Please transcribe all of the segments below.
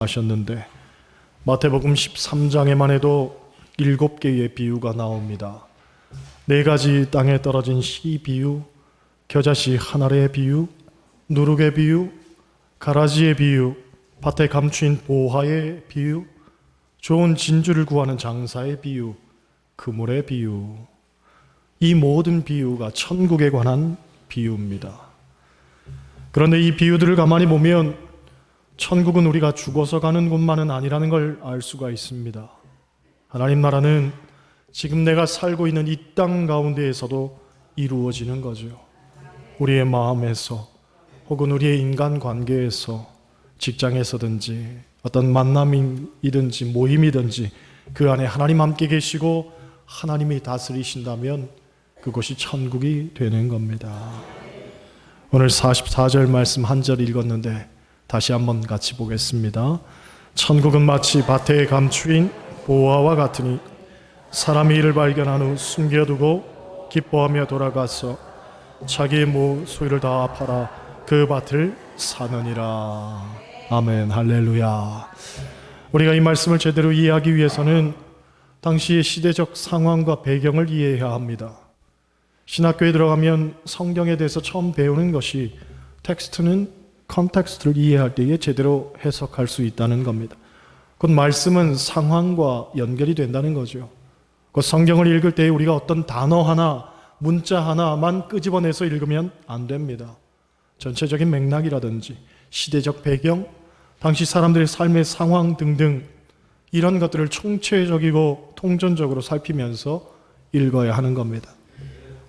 하셨는데 마태복음 13장에만 해도 7개의 비유가 나옵니다. 4가지 땅에 떨어진 씨 비유, 겨자씨 한 알의 비유, 누룩의 비유, 가라지의 비유, 밭에 감추인 보화의 비유, 좋은 진주를 구하는 장사의 비유, 그물의 비유. 이 모든 비유가 천국에 관한 비유입니다. 그런데 이 비유들을 가만히 보면 천국은 우리가 죽어서 가는 곳만은 아니라는 걸 알 수가 있습니다. 하나님 나라는 지금 내가 살고 있는 이 땅 가운데에서도 이루어지는 거죠. 우리의 마음에서 혹은 우리의 인간 관계에서, 직장에서든지 어떤 만남이든지 모임이든지 그 안에 하나님 함께 계시고 하나님이 다스리신다면 그곳이 천국이 되는 겁니다. 오늘 44절 말씀 한 절 읽었는데 다시 한번 같이 보겠습니다. 천국은 마치 밭에 감추인 보화와 같으니 사람이 이를 발견한 후 숨겨두고 기뻐하며 돌아가서 자기의 소유를 다 팔아 그 밭을 사느니라. 아멘, 할렐루야. 우리가 이 말씀을 제대로 이해하기 위해서는 당시의 시대적 상황과 배경을 이해해야 합니다. 신학교에 들어가면 성경에 대해서 처음 배우는 것이 텍스트는 컨텍스트를 이해할 때에 제대로 해석할 수 있다는 겁니다. 곧 말씀은 상황과 연결이 된다는 거죠. 곧 성경을 읽을 때 우리가 어떤 단어 하나, 문자 하나만 끄집어내서 읽으면 안 됩니다. 전체적인 맥락이라든지 시대적 배경, 당시 사람들의 삶의 상황 등등 이런 것들을 총체적이고 통전적으로 살피면서 읽어야 하는 겁니다.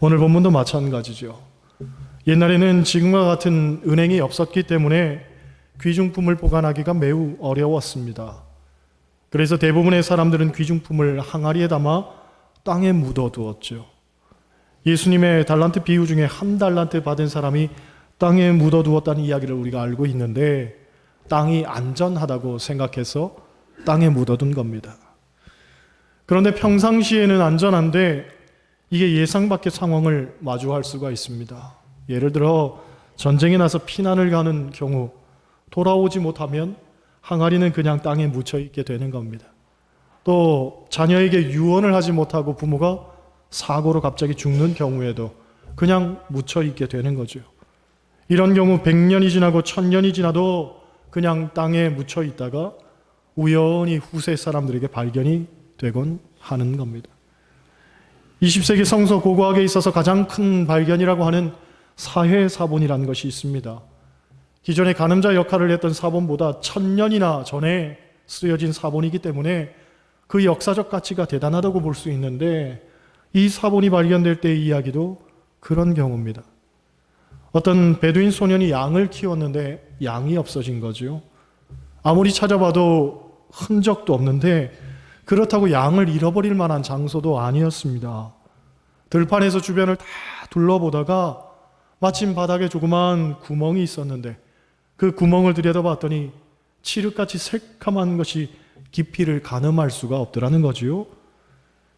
오늘 본문도 마찬가지죠. 옛날에는 지금과 같은 은행이 없었기 때문에 귀중품을 보관하기가 매우 어려웠습니다. 그래서 대부분의 사람들은 귀중품을 항아리에 담아 땅에 묻어두었죠. 예수님의 달란트 비유 중에 1달란트 받은 사람이 땅에 묻어두었다는 이야기를 우리가 알고 있는데 땅이 안전하다고 생각해서 땅에 묻어둔 겁니다. 그런데 평상시에는 안전한데 이게 예상 밖의 상황을 마주할 수가 있습니다. 예를 들어 전쟁에 나서 피난을 가는 경우 돌아오지 못하면 항아리는 그냥 땅에 묻혀 있게 되는 겁니다. 또 자녀에게 유언을 하지 못하고 부모가 사고로 갑자기 죽는 경우에도 그냥 묻혀 있게 되는 거죠. 이런 경우 100년이 지나고 1000년이 지나도 그냥 땅에 묻혀 있다가 우연히 후세 사람들에게 발견이 되곤 하는 겁니다. 20세기 성서 고고학에 있어서 가장 큰 발견이라고 하는 사회사본이라는 것이 있습니다. 기존의 가늠자 역할을 했던 사본보다 1000년이나 전에 쓰여진 사본이기 때문에 그 역사적 가치가 대단하다고 볼 수 있는데 이 사본이 발견될 때의 이야기도 그런 경우입니다. 어떤 베두인 소년이 양을 키웠는데 양이 없어진 거죠. 아무리 찾아봐도 흔적도 없는데 그렇다고 양을 잃어버릴 만한 장소도 아니었습니다. 들판에서 주변을 다 둘러보다가 마침 바닥에 조그만 구멍이 있었는데 그 구멍을 들여다봤더니 칠흑같이 새카만 것이 깊이를 가늠할 수가 없더라는 거지요.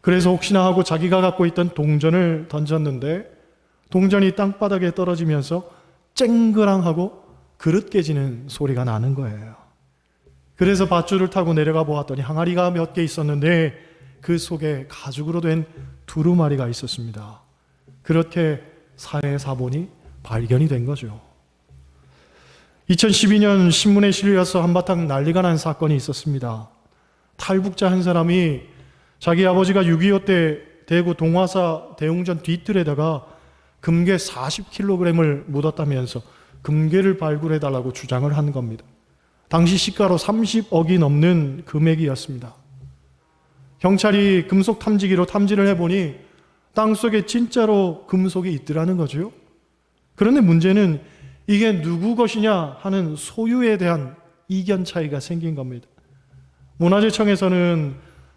그래서 혹시나 하고 자기가 갖고 있던 동전을 던졌는데 동전이 땅바닥에 떨어지면서 쨍그랑하고 그릇 깨지는 소리가 나는 거예요. 그래서 밧줄을 타고 내려가 보았더니 항아리가 몇 개 있었는데 그 속에 가죽으로 된 두루마리가 있었습니다. 그렇게 사회사본이 발견이 된 거죠. 2012년 신문에 실려서 한바탕 난리가 난 사건이 있었습니다. 탈북자 한 사람이 자기 아버지가 6.25 때 대구 동화사 대웅전 뒤뜰에다가 금괴 40kg을 묻었다면서 금괴를 발굴해달라고 주장을 한 겁니다. 당시 시가로 30억이 넘는 금액이었습니다. 경찰이 금속 탐지기로 탐지를 해보니 땅속에 진짜로 금속이 있더라는 거죠. 그런데 문제는 이게 누구 것이냐 하는 소유에 대한 이견 차이가 생긴 겁니다. 문화재청에서는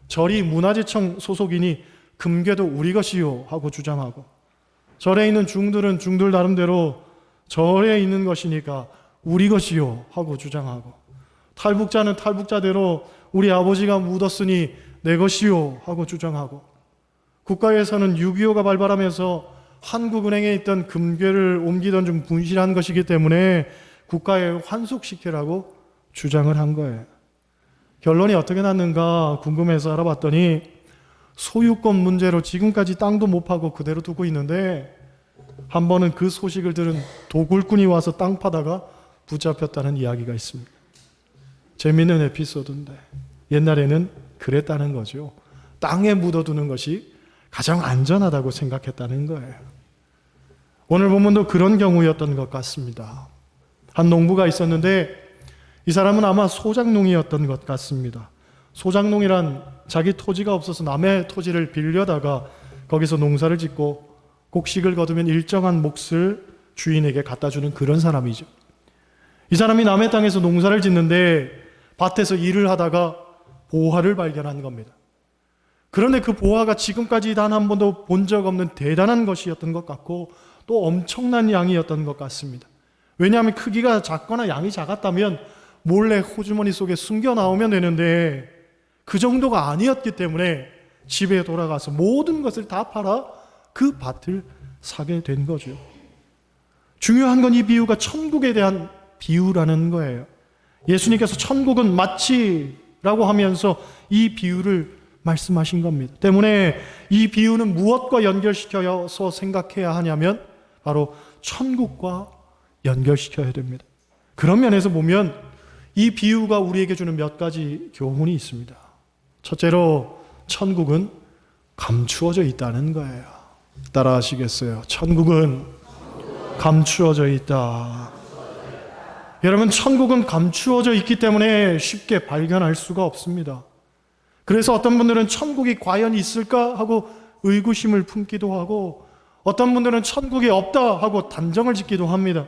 절이 문화재청 소속이니 금괴도 우리 것이요 하고 주장하고, 절에 있는 중들은 중들 나름대로 절에 있는 것이니까 우리 것이요 하고 주장하고, 탈북자는 탈북자대로 우리 아버지가 묻었으니 내 것이요 하고 주장하고, 국가에서는 6.25가 발발하면서 한국은행에 있던 금괴를 옮기던 좀 분실한 것이기 때문에 국가에 환속시키라고 주장을 한 거예요. 결론이 어떻게 났는가 궁금해서 알아봤더니 소유권 문제로 지금까지 땅도 못 파고 그대로 두고 있는데 한 번은 그 소식을 들은 도굴꾼이 와서 땅 파다가 붙잡혔다는 이야기가 있습니다. 재미있는 에피소드인데 옛날에는 그랬다는 거죠. 땅에 묻어두는 것이 가장 안전하다고 생각했다는 거예요. 오늘 본문도 그런 경우였던 것 같습니다. 한 농부가 있었는데 이 사람은 아마 소작농이었던 것 같습니다. 소작농이란 자기 토지가 없어서 남의 토지를 빌려다가 거기서 농사를 짓고 곡식을 거두면 일정한 몫을 주인에게 갖다 주는 그런 사람이죠. 이 사람이 남의 땅에서 농사를 짓는데 밭에서 일을 하다가 보화를 발견한 겁니다. 그런데 그 보화가 지금까지 단 한 번도 본 적 없는 대단한 것이었던 것 같고 또 엄청난 양이었던 것 같습니다. 왜냐하면 크기가 작거나 양이 작았다면 몰래 호주머니 속에 숨겨 나오면 되는데 그 정도가 아니었기 때문에 집에 돌아가서 모든 것을 다 팔아 그 밭을 사게 된 거죠. 중요한 건 이 비유가 천국에 대한 비유라는 거예요. 예수님께서 천국은 마치라고 하면서 이 비유를 말씀하신 겁니다. 때문에 이 비유는 무엇과 연결시켜서 생각해야 하냐면 바로 천국과 연결시켜야 됩니다. 그런 면에서 보면 이 비유가 우리에게 주는 몇 가지 교훈이 있습니다. 첫째로 천국은 감추어져 있다는 거예요. 따라 하시겠어요? 천국은 감추어져 있다. 여러분, 천국은 감추어져 있기 때문에 쉽게 발견할 수가 없습니다. 그래서 어떤 분들은 천국이 과연 있을까 하고 의구심을 품기도 하고 어떤 분들은 천국이 없다 하고 단정을 짓기도 합니다.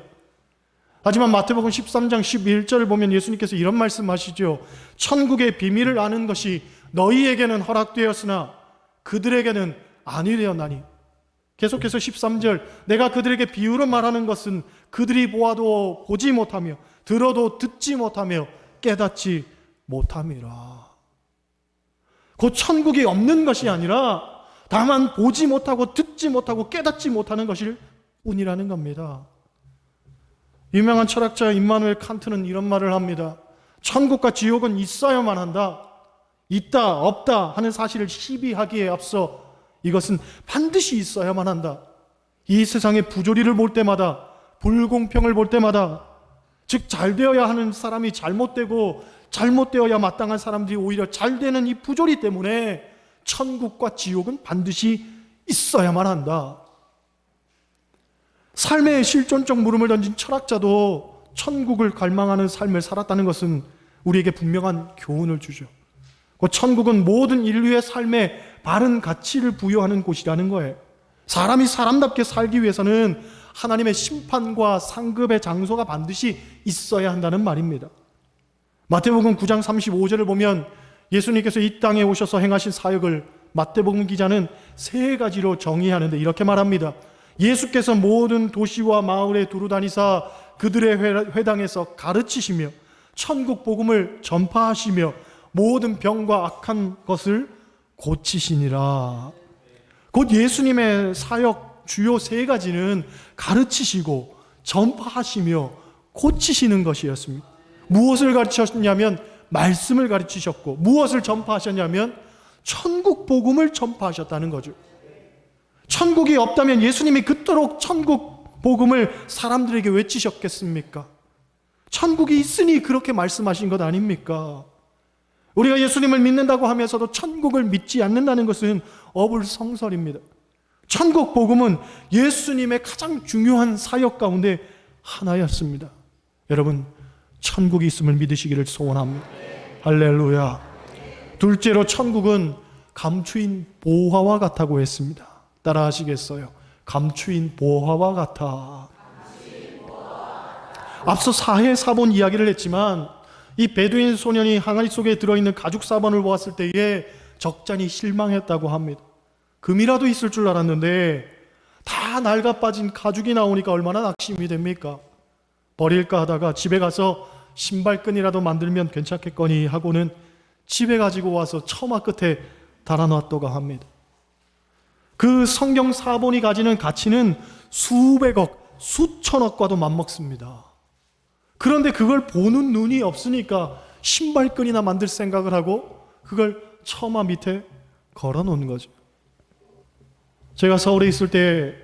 하지만 마태복음 13장 11절을 보면 예수님께서 이런 말씀하시죠. 천국의 비밀을 아는 것이 너희에게는 허락되었으나 그들에게는 아니되었나니. 계속해서 13절, 내가 그들에게 비유로 말하는 것은 그들이 보아도 보지 못하며 들어도 듣지 못하며 깨닫지 못함이라. 곧 천국이 없는 것이 아니라 다만 보지 못하고 듣지 못하고 깨닫지 못하는 것일 뿐이라는 겁니다. 유명한 철학자 임마누엘 칸트는 이런 말을 합니다. 천국과 지옥은 있어야만 한다. 있다 없다 하는 사실을 시비하기에 앞서 이것은 반드시 있어야만 한다. 이 세상의 부조리를 볼 때마다, 불공평을 볼 때마다, 즉 잘되어야 하는 사람이 잘못되고 잘못되어야 마땅한 사람들이 오히려 잘되는 이 부조리 때문에 천국과 지옥은 반드시 있어야만 한다. 삶의 실존적 물음을 던진 철학자도 천국을 갈망하는 삶을 살았다는 것은 우리에게 분명한 교훈을 주죠. 천국은 모든 인류의 삶에 바른 가치를 부여하는 곳이라는 거예요. 사람이 사람답게 살기 위해서는 하나님의 심판과 상급의 장소가 반드시 있어야 한다는 말입니다. 마태복음 9장 35절을 보면 예수님께서 이 땅에 오셔서 행하신 사역을 마태복음 기자는 세 가지로 정의하는데 이렇게 말합니다. 예수께서 모든 도시와 마을에 두루다니사 그들의 회당에서 가르치시며 천국 복음을 전파하시며 모든 병과 악한 것을 고치시니라. 곧 예수님의 사역 주요 세 가지는 가르치시고 전파하시며 고치시는 것이었습니다. 무엇을 가르치셨냐면 말씀을 가르치셨고, 무엇을 전파하셨냐면 천국 복음을 전파하셨다는 거죠. 천국이 없다면 예수님이 그토록 천국 복음을 사람들에게 외치셨겠습니까? 천국이 있으니 그렇게 말씀하신 것 아닙니까? 우리가 예수님을 믿는다고 하면서도 천국을 믿지 않는다는 것은 어불성설입니다. 천국 복음은 예수님의 가장 중요한 사역 가운데 하나였습니다. 여러분, 천국이 있음을 믿으시기를 소원합니다. 할렐루야. 둘째로 천국은 감추인 보화와 같다고 했습니다. 따라 하시겠어요? 감추인 보화와 같아. 앞서 사해 사본 이야기를 했지만 이 베두인 소년이 항아리 속에 들어있는 가죽 사본을 보았을 때에 적잖이 실망했다고 합니다. 금이라도 있을 줄 알았는데 다 낡아 빠진 가죽이 나오니까 얼마나 낙심이 됩니까? 버릴까 하다가 집에 가서 신발끈이라도 만들면 괜찮겠거니 하고는 집에 가지고 와서 처마 끝에 달아놨다고 합니다. 그 성경 사본이 가지는 가치는 수백억, 수천억과도 맞먹습니다. 그런데 그걸 보는 눈이 없으니까 신발끈이나 만들 생각을 하고 그걸 처마 밑에 걸어 놓은 거죠. 제가 서울에 있을 때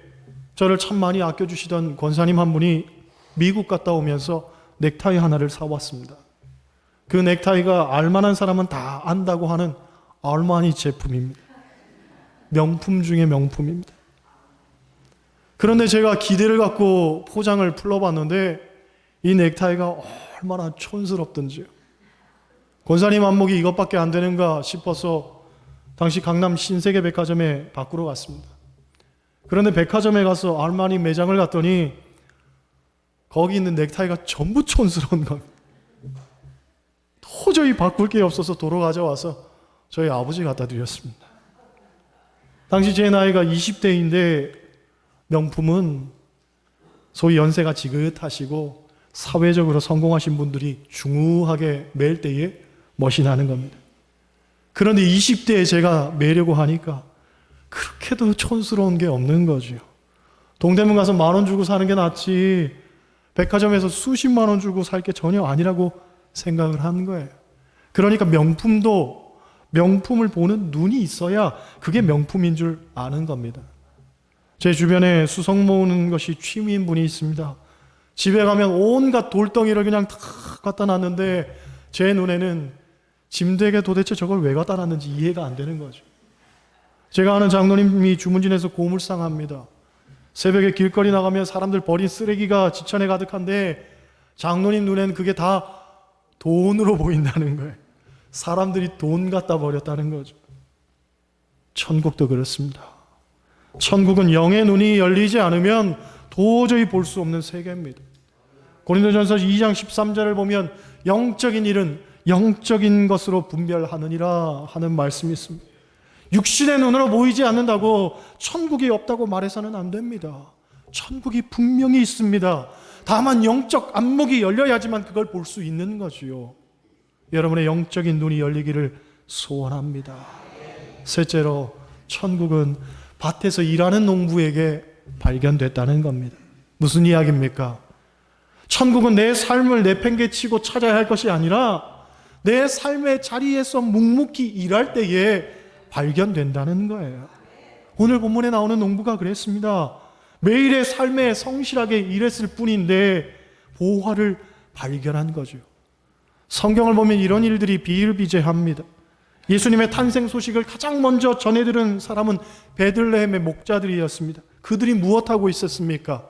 저를 참 많이 아껴주시던 권사님 한 분이 미국 갔다 오면서 넥타이 하나를 사왔습니다. 그 넥타이가 알만한 사람은 다 안다고 하는 알마니 제품입니다. 명품 중에 명품입니다. 그런데 제가 기대를 갖고 포장을 풀러봤는데 이 넥타이가 얼마나 촌스럽던지요. 권사님 안목이 이것밖에 안 되는가 싶어서 당시 강남 신세계백화점에 바꾸러 갔습니다. 그런데 백화점에 가서 알마니 매장을 갔더니 거기 있는 넥타이가 전부 촌스러운 겁니다. 도저히 바꿀 게 없어서 도로 가져와서 저희 아버지 갖다 드렸습니다. 당시 제 나이가 20대인데 명품은 소위 연세가 지긋하시고 사회적으로 성공하신 분들이 중후하게 맬 때에 멋이 나는 겁니다. 그런데 20대에 제가 매려고 하니까 그렇게도 촌스러운 게 없는 거죠. 동대문 가서 10,000원 주고 사는 게 낫지 백화점에서 수십만 원 주고 살 게 전혀 아니라고 생각을 한 거예요. 그러니까 명품도 명품을 보는 눈이 있어야 그게 명품인 줄 아는 겁니다. 제 주변에 수석 모으는 것이 취미인 분이 있습니다. 집에 가면 온갖 돌덩이를 그냥 다 갖다 놨는데 제 눈에는 짐되게 도대체 저걸 왜 갖다 놨는지 이해가 안 되는 거죠. 제가 아는 장로님이 주문진에서 고물상합니다. 새벽에 길거리 나가면 사람들 버린 쓰레기가 지천에 가득한데 장로님 눈에는 그게 다 돈으로 보인다는 거예요. 사람들이 돈 갖다 버렸다는 거죠. 천국도 그렇습니다. 천국은 영의 눈이 열리지 않으면 도저히 볼 수 없는 세계입니다. 고린도전서 2장 13절을 보면 영적인 일은 영적인 것으로 분별하느니라 하는 말씀이 있습니다. 육신의 눈으로 보이지 않는다고 천국이 없다고 말해서는 안 됩니다. 천국이 분명히 있습니다. 다만 영적 안목이 열려야지만 그걸 볼 수 있는 거지요. 여러분의 영적인 눈이 열리기를 소원합니다. 셋째로 천국은 밭에서 일하는 농부에게 발견됐다는 겁니다. 무슨 이야기입니까? 천국은 내 삶을 내팽개치고 찾아야 할 것이 아니라 내 삶의 자리에서 묵묵히 일할 때에 발견된다는 거예요. 오늘 본문에 나오는 농부가 그랬습니다. 매일의 삶에 성실하게 일했을 뿐인데 보화를 발견한 거죠. 성경을 보면 이런 일들이 비일비재합니다. 예수님의 탄생 소식을 가장 먼저 전해들은 사람은 베들레헴의 목자들이었습니다. 그들이 무엇하고 있었습니까?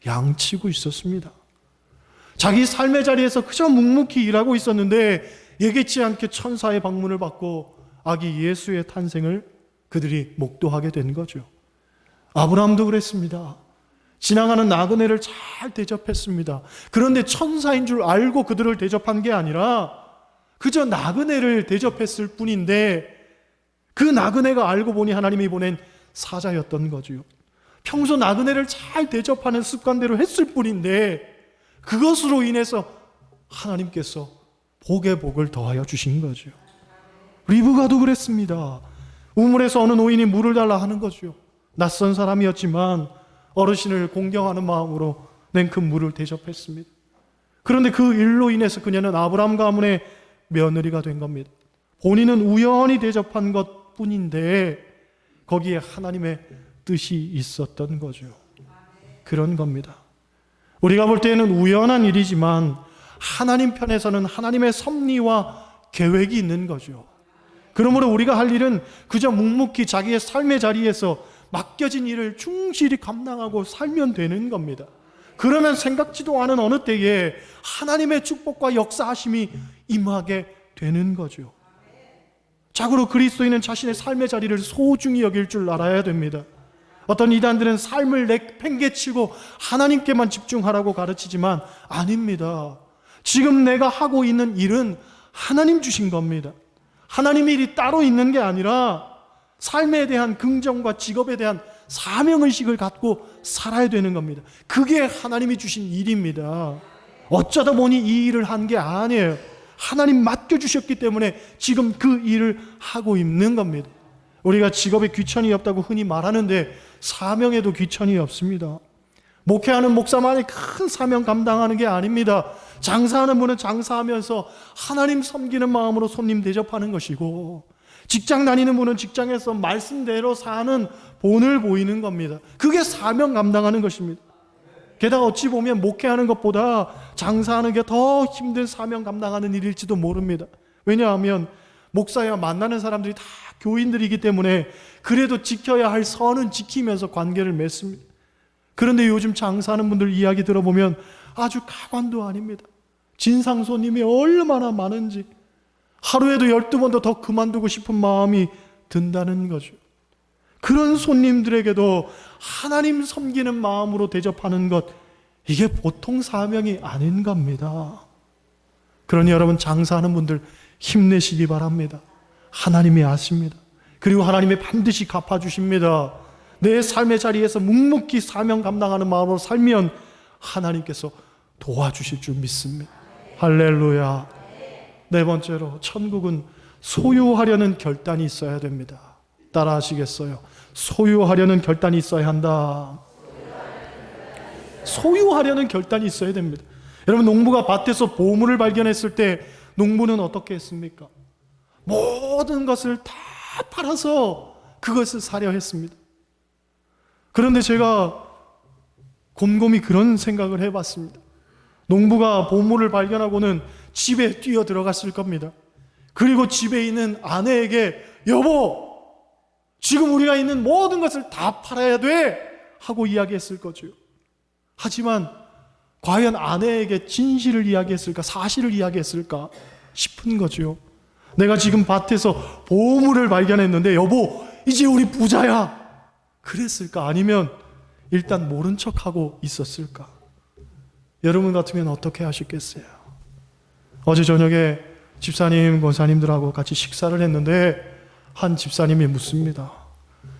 양치고 있었습니다. 자기 삶의 자리에서 그저 묵묵히 일하고 있었는데 예기치 않게 천사의 방문을 받고 아기 예수의 탄생을 그들이 목도하게 된 거죠. 아브라함도 그랬습니다. 지나가는 나그네를 잘 대접했습니다. 그런데 천사인 줄 알고 그들을 대접한 게 아니라 그저 나그네를 대접했을 뿐인데 그 나그네가 알고 보니 하나님이 보낸 사자였던 거죠. 평소 나그네를 잘 대접하는 습관대로 했을 뿐인데 그것으로 인해서 하나님께서 복의 복을 더하여 주신 거죠. 리브가도 그랬습니다. 우물에서 어느 노인이 물을 달라 하는 거죠. 낯선 사람이었지만 어르신을 공경하는 마음으로 냉큼 물을 대접했습니다. 그런데 그 일로 인해서 그녀는 아브라함 가문의 며느리가 된 겁니다. 본인은 우연히 대접한 것뿐인데 거기에 하나님의 뜻이 있었던 거죠. 그런 겁니다. 우리가 볼 때에는 우연한 일이지만 하나님 편에서는 하나님의 섭리와 계획이 있는 거죠. 그러므로 우리가 할 일은 그저 묵묵히 자기의 삶의 자리에서 맡겨진 일을 충실히 감당하고 살면 되는 겁니다. 그러면 생각지도 않은 어느 때에 하나님의 축복과 역사하심이 임하게 되는 거죠. 자고로 그리스도인은 자신의 삶의 자리를 소중히 여길 줄 알아야 됩니다. 어떤 이단들은 삶을 내팽개치고 하나님께만 집중하라고 가르치지만 아닙니다. 지금 내가 하고 있는 일은 하나님 주신 겁니다. 하나님 일이 따로 있는 게 아니라 삶에 대한 긍정과 직업에 대한 사명의식을 갖고 살아야 되는 겁니다. 그게 하나님이 주신 일입니다. 어쩌다 보니 이 일을 한 게 아니에요. 하나님 맡겨주셨기 때문에 지금 그 일을 하고 있는 겁니다. 우리가 직업에 귀천이 없다고 흔히 말하는데 사명에도 귀천이 없습니다. 목회하는 목사만이 큰 사명 감당하는 게 아닙니다. 장사하는 분은 장사하면서 하나님 섬기는 마음으로 손님 대접하는 것이고, 직장 다니는 분은 직장에서 말씀대로 사는 본을 보이는 겁니다. 그게 사명 감당하는 것입니다. 게다가 어찌 보면 목회하는 것보다 장사하는 게 더 힘든 사명 감당하는 일일지도 모릅니다. 왜냐하면 목사야 만나는 사람들이 다 교인들이기 때문에 그래도 지켜야 할 선은 지키면서 관계를 맺습니다. 그런데 요즘 장사하는 분들 이야기 들어보면 아주 가관도 아닙니다. 진상 손님이 얼마나 많은지 하루에도 12번도 더 그만두고 싶은 마음이 든다는 거죠. 그런 손님들에게도 하나님 섬기는 마음으로 대접하는 것, 이게 보통 사명이 아닌 겁니다. 그러니 여러분, 장사하는 분들 힘내시기 바랍니다. 하나님이 아십니다. 그리고 하나님이 반드시 갚아주십니다. 내 삶의 자리에서 묵묵히 사명 감당하는 마음으로 살면 하나님께서 도와주실 줄 믿습니다. 할렐루야. 네 번째로, 천국은 소유하려는 결단이 있어야 됩니다. 따라 하시겠어요? 소유하려는 결단이 있어야 한다. 소유하려는 결단이 있어야 됩니다. 여러분, 농부가 밭에서 보물을 발견했을 때 농부는 어떻게 했습니까? 모든 것을 다 팔아서 그것을 사려 했습니다. 그런데 제가 곰곰이 그런 생각을 해봤습니다. 농부가 보물을 발견하고는 집에 뛰어 들어갔을 겁니다. 그리고 집에 있는 아내에게 여보, 지금 우리가 있는 모든 것을 다 팔아야 돼 하고 이야기했을 거죠. 하지만 과연 아내에게 진실을 이야기했을까, 사실을 이야기했을까 싶은 거죠. 내가 지금 밭에서 보물을 발견했는데 여보, 이제 우리 부자야, 그랬을까? 아니면 일단 모른 척하고 있었을까? 여러분 같으면 어떻게 하셨겠어요? 어제 저녁에 집사님, 권사님들하고 같이 식사를 했는데 한 집사님이 묻습니다.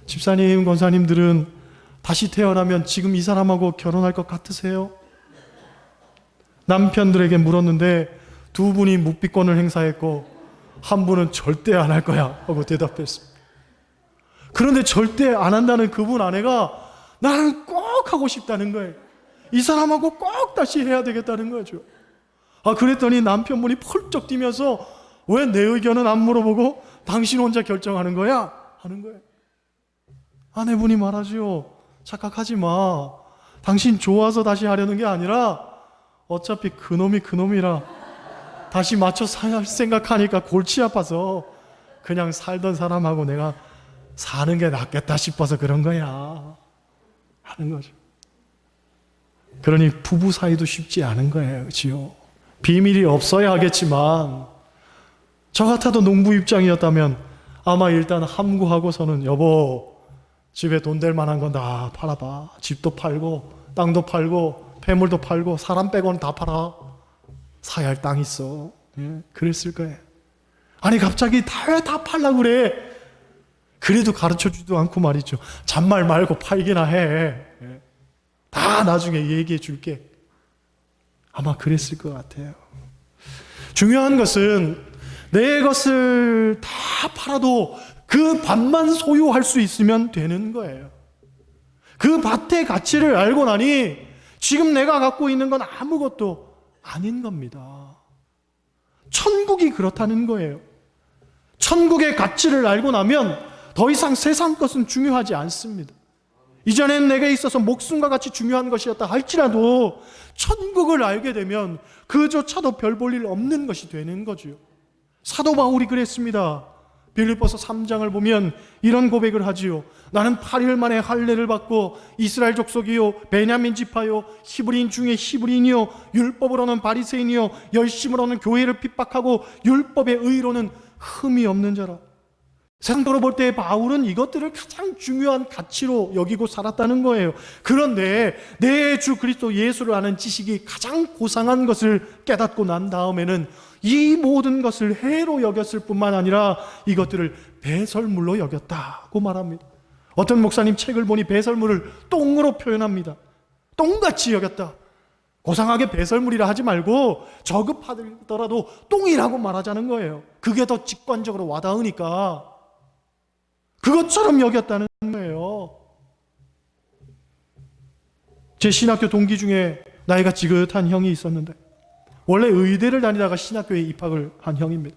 집사님, 권사님들은 다시 태어나면 지금 이 사람하고 결혼할 것 같으세요? 남편들에게 물었는데 두 분이 묵비권을 행사했고 한 분은 절대 안 할 거야 하고 대답했습니다. 그런데 절대 안 한다는 그분 아내가 나는 꼭 하고 싶다는 거예요. 이 사람하고 꼭 다시 해야 되겠다는 거죠. 그랬더니 남편분이 펄쩍 뛰면서 왜 내 의견은 안 물어보고 당신 혼자 결정하는 거야? 하는 거예요. 아내분이 말하죠. 착각하지 마. 당신 좋아서 다시 하려는 게 아니라 어차피 그놈이 그놈이라 다시 맞춰 살 생각하니까 골치 아파서 그냥 살던 사람하고 내가 사는 게 낫겠다 싶어서 그런 거야 하는 거죠. 그러니 부부 사이도 쉽지 않은 거예요. 그렇죠? 비밀이 없어야 하겠지만 저 같아도 농부 입장이었다면 아마 일단 함구하고서는 여보, 집에 돈 될 만한 건 다 팔아봐. 집도 팔고 땅도 팔고 폐물도 팔고 사람 빼고는 다 팔아. 사야 할 땅 있어. 예, 그랬을 거예요. 아니 갑자기 왜 다 팔라고 그래? 그래도 가르쳐주지도 않고 말이죠. 잔말 말고 팔기나 해. 예. 다 나중에 얘기해 줄게. 아마 그랬을 것 같아요. 중요한 것은 내 것을 다 팔아도 그 밭만 소유할 수 있으면 되는 거예요. 그 밭의 가치를 알고 나니 지금 내가 갖고 있는 건 아무것도 아닌 겁니다. 천국이 그렇다는 거예요. 천국의 가치를 알고 나면 더 이상 세상 것은 중요하지 않습니다. 이전엔 내게 있어서 목숨과 같이 중요한 것이었다 할지라도 천국을 알게 되면 그조차도 별 볼 일 없는 것이 되는 거죠. 사도 바울이 그랬습니다. 빌립보서 3장을 보면 이런 고백을 하지요. 나는 8일 만에 할례를 받고 이스라엘 족속이요 베냐민 지파요 히브리인 중에 히브리인이요 율법으로는 바리새인이요 열심으로는 교회를 핍박하고 율법의 의로는 흠이 없는 자라. 세상적으로 볼 때 바울은 이것들을 가장 중요한 가치로 여기고 살았다는 거예요. 그런데 내 주 그리스도 예수를 아는 지식이 가장 고상한 것을 깨닫고 난 다음에는 이 모든 것을 해로 여겼을 뿐만 아니라 이것들을 배설물로 여겼다고 말합니다. 어떤 목사님 책을 보니 배설물을 똥으로 표현합니다. 똥같이 여겼다. 고상하게 배설물이라 하지 말고 저급하더라도 똥이라고 말하자는 거예요. 그게 더 직관적으로 와닿으니까 그것처럼 여겼다는 거예요. 제 신학교 동기 중에 나이가 지긋한 형이 있었는데 원래 의대를 다니다가 신학교에 입학을 한 형입니다.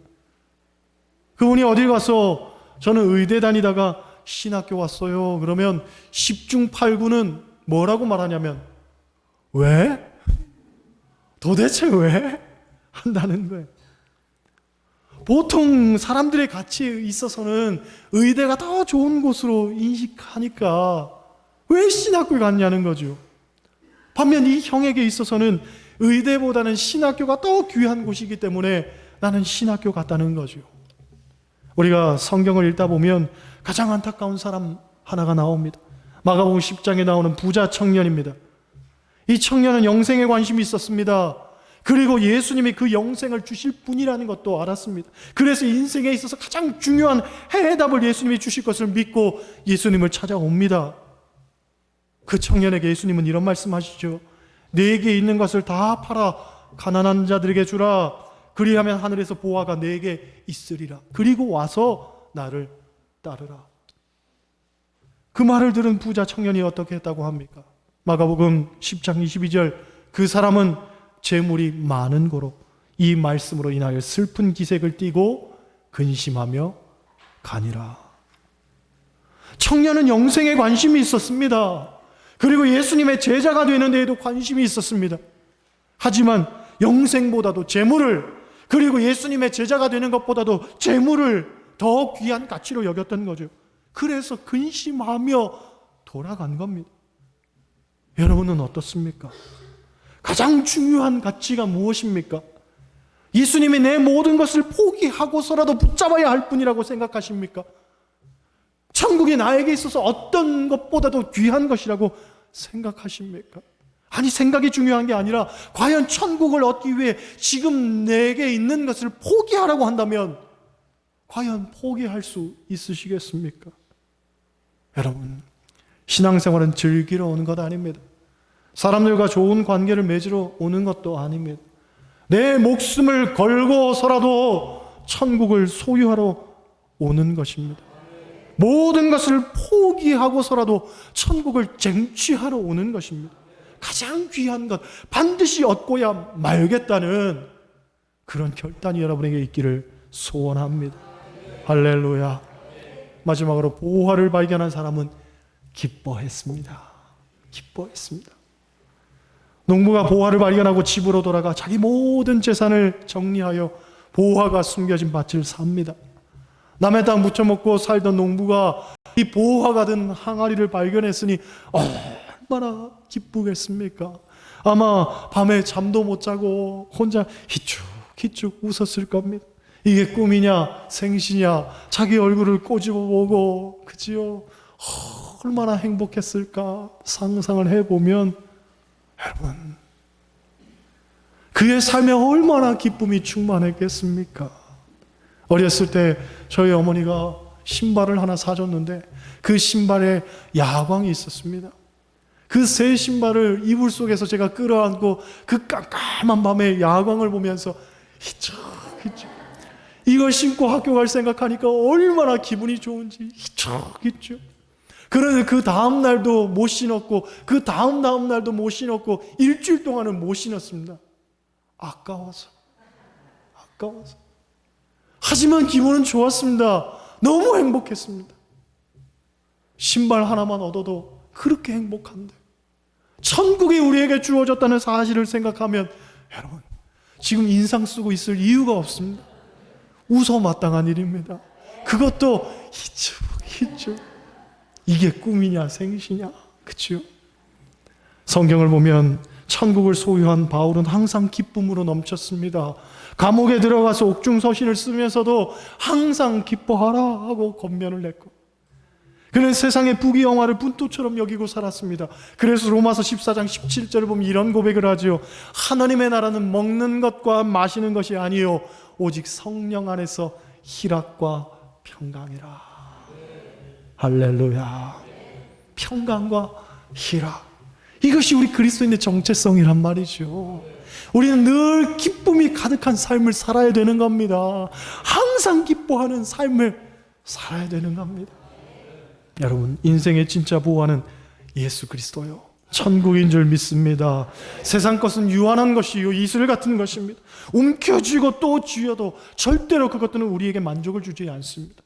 그분이 어딜 가서 저는 의대 다니다가 신학교 왔어요. 그러면 10중 8구는 뭐라고 말하냐면 왜? 도대체 왜? 한다는 거예요. 보통 사람들의 가치에 있어서는 의대가 더 좋은 곳으로 인식하니까 왜 신학교에 갔냐는 거죠. 반면 이 형에게 있어서는 의대보다는 신학교가 더 귀한 곳이기 때문에 나는 신학교 갔다는 거죠. 우리가 성경을 읽다 보면 가장 안타까운 사람 하나가 나옵니다. 마가복음 10장에 나오는 부자 청년입니다. 이 청년은 영생에 관심이 있었습니다. 그리고 예수님이 그 영생을 주실 분이라는 것도 알았습니다. 그래서 인생에 있어서 가장 중요한 해답을 예수님이 주실 것을 믿고 예수님을 찾아옵니다. 그 청년에게 예수님은 이런 말씀하시죠. 내게 있는 것을 다 팔아 가난한 자들에게 주라. 그리하면 하늘에서 보화가 내게 있으리라. 그리고 와서 나를 따르라. 그 말을 들은 부자 청년이 어떻게 했다고 합니까? 마가복음 10장 22절, 그 사람은 재물이 많은 고로 이 말씀으로 인하여 슬픈 기색을 띠고 근심하며 가니라. 청년은 영생에 관심이 있었습니다. 그리고 예수님의 제자가 되는 데에도 관심이 있었습니다. 하지만 영생보다도 재물을, 그리고 예수님의 제자가 되는 것보다도 재물을 더 귀한 가치로 여겼던 거죠. 그래서 근심하며 돌아간 겁니다. 여러분은 어떻습니까? 가장 중요한 가치가 무엇입니까? 예수님이 내 모든 것을 포기하고서라도 붙잡아야 할 뿐이라고 생각하십니까? 천국이 나에게 있어서 어떤 것보다도 귀한 것이라고 생각하십니까? 아니, 생각이 중요한 게 아니라 과연 천국을 얻기 위해 지금 내게 있는 것을 포기하라고 한다면 과연 포기할 수 있으시겠습니까? 여러분, 신앙생활은 즐기러 오는 것 아닙니다. 사람들과 좋은 관계를 맺으러 오는 것도 아닙니다. 내 목숨을 걸고서라도 천국을 소유하러 오는 것입니다. 모든 것을 포기하고서라도 천국을 쟁취하러 오는 것입니다. 가장 귀한 것, 반드시 얻고야 말겠다는 그런 결단이 여러분에게 있기를 소원합니다. 할렐루야. 마지막으로 보화를 발견한 사람은 기뻐했습니다. 기뻐했습니다. 농부가 보화를 발견하고 집으로 돌아가 자기 모든 재산을 정리하여 보화가 숨겨진 밭을 삽니다. 남의 땅 묻혀먹고 살던 농부가 이 보화가 든 항아리를 발견했으니 얼마나 기쁘겠습니까? 아마 밤에 잠도 못 자고 혼자 희죽희죽 웃었을 겁니다. 이게 꿈이냐 생시냐 자기 얼굴을 꼬집어보고, 그지요? 얼마나 행복했을까 상상을 해보면 여러분, 그의 삶에 얼마나 기쁨이 충만했겠습니까? 어렸을 때 저희 어머니가 신발을 하나 사줬는데 그 신발에 야광이 있었습니다. 그 새 신발을 이불 속에서 제가 끌어안고 그 깜깜한 밤에 야광을 보면서 희죽희죽, 이걸 신고 학교 갈 생각하니까 얼마나 기분이 좋은지 희죽희죽. 그런데 그 다음 날도 못 신었고 그 다음 날도 못 신었고 일주일 동안은 못 신었습니다. 아까워서. 하지만 기분은 좋았습니다. 너무 행복했습니다. 신발 하나만 얻어도 그렇게 행복한데 천국이 우리에게 주어졌다는 사실을 생각하면 여러분, 지금 인상 쓰고 있을 이유가 없습니다. 웃어 마땅한 일입니다. 그것도 희죽희죽. 이게 꿈이냐 생시냐, 그치요? 성경을 보면 천국을 소유한 바울은 항상 기쁨으로 넘쳤습니다. 감옥에 들어가서 옥중서신을 쓰면서도 항상 기뻐하라 하고 권면을 냈고, 그는 세상의 부귀영화를 분토처럼 여기고 살았습니다. 그래서 로마서 14장 17절을 보면 이런 고백을 하죠. 하나님의 나라는 먹는 것과 마시는 것이 아니요 오직 성령 안에서 희락과 평강이라. 할렐루야. 평강과 희락, 이것이 우리 그리스도인의 정체성이란 말이죠. 우리는 늘 기쁨이 가득한 삶을 살아야 되는 겁니다. 항상 기뻐하는 삶을 살아야 되는 겁니다. 여러분, 인생의 진짜 보화는 예수 그리스도요. 천국인 줄 믿습니다. 세상 것은 유한한 것이요 이슬 같은 것입니다. 움켜쥐고 또 쥐어도 절대로 그것들은 우리에게 만족을 주지 않습니다.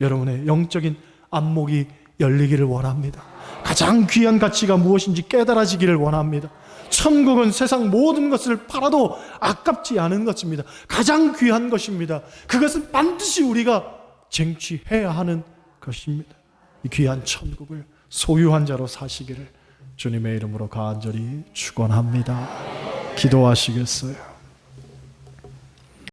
여러분의 영적인 안목이 열리기를 원합니다. 가장 귀한 가치가 무엇인지 깨달아지기를 원합니다. 천국은 세상 모든 것을 팔아도 아깝지 않은 것입니다. 가장 귀한 것입니다. 그것은 반드시 우리가 쟁취해야 하는 것입니다. 이 귀한 천국을 소유한 자로 사시기를 주님의 이름으로 간절히 축원합니다. 기도하시겠어요?